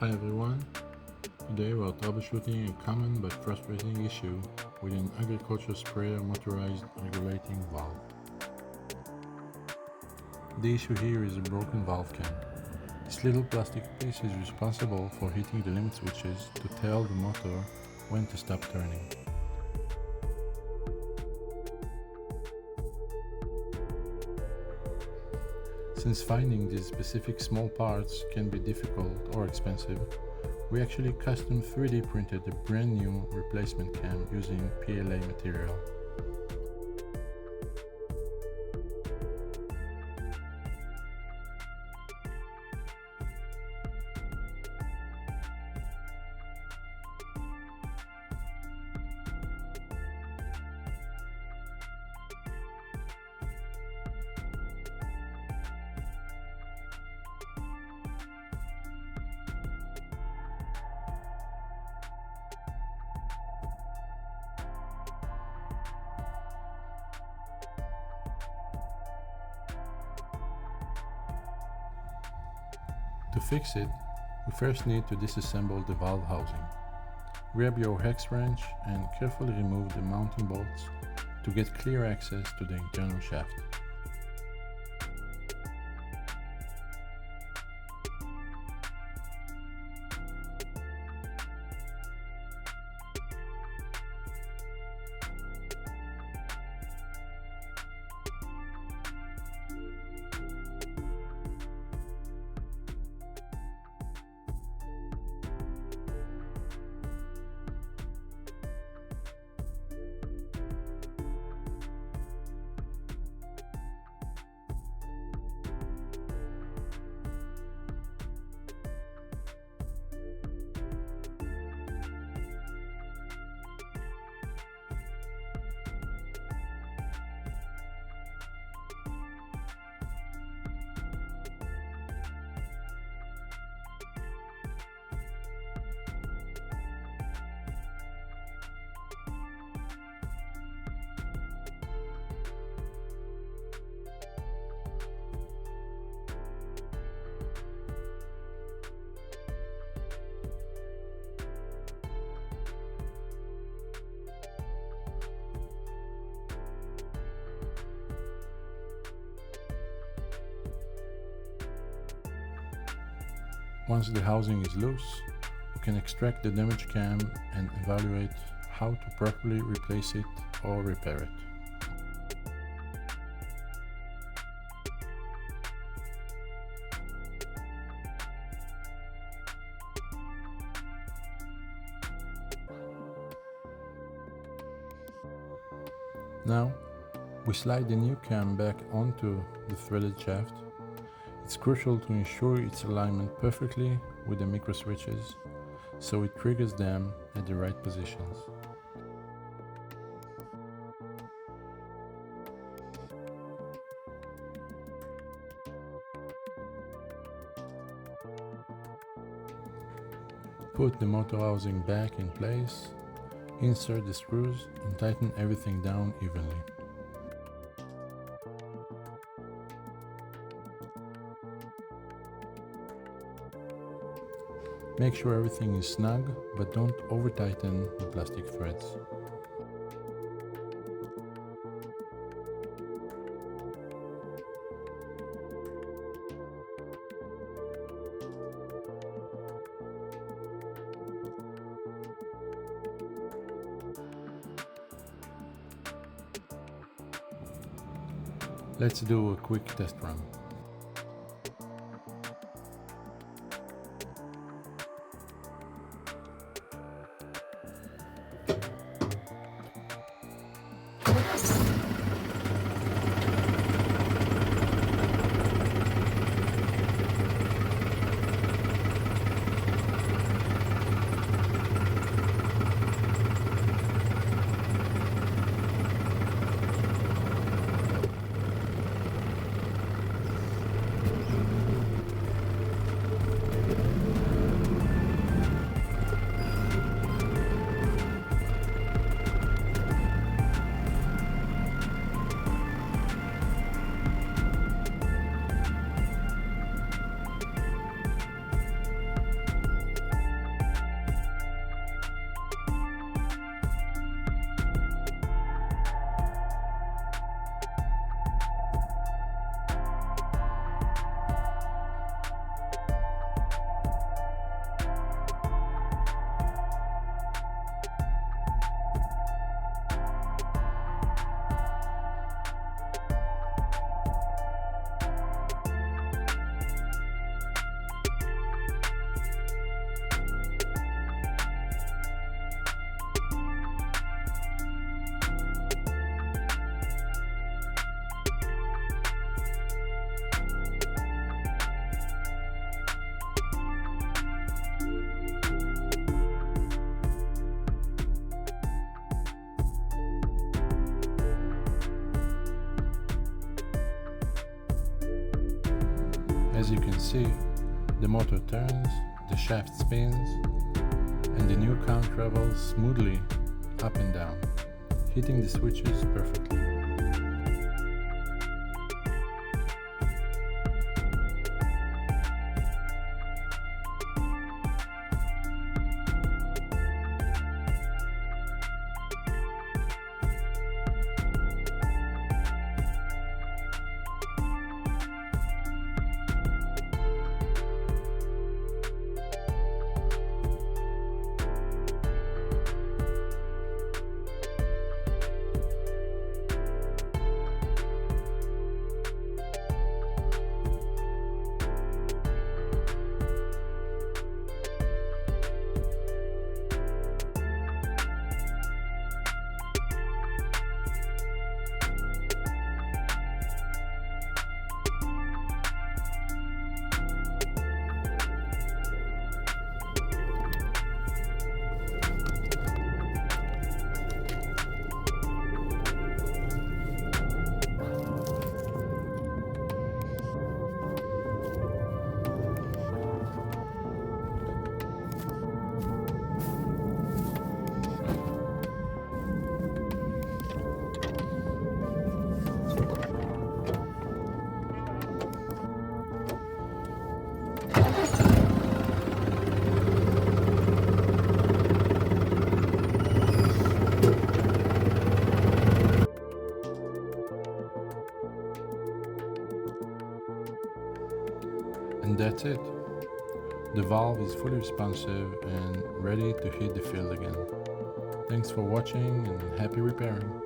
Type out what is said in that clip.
Hi everyone, today we are troubleshooting a common but frustrating issue with an agriculture sprayer motorized regulating valve. The issue here is a broken valve cam. This little plastic piece is responsible for hitting the limit switches to tell the motor when to stop turning. Since finding these specific small parts can be difficult or expensive, we actually custom 3D printed a brand new replacement cam using PLA material. To fix it, we first need to disassemble the valve housing. Grab your hex wrench and carefully remove the mounting bolts to get clear access to the internal shaft. Once the housing is loose, we can extract the damaged cam and evaluate how to properly replace it or repair it. Now, we slide the new cam back onto the threaded shaft. It's crucial to ensure its alignment perfectly with the micro switches, so it triggers them at the right positions. Put the motor housing back in place, insert the screws and tighten everything down evenly. Make sure everything is snug, but don't over-tighten the plastic threads. Let's do a quick test run. As you can see, the motor turns, the shaft spins, and the new cam travels smoothly up and down, hitting the switches perfectly. And that's it. The valve is fully responsive and ready to hit the field again. Thanks for watching and happy repairing.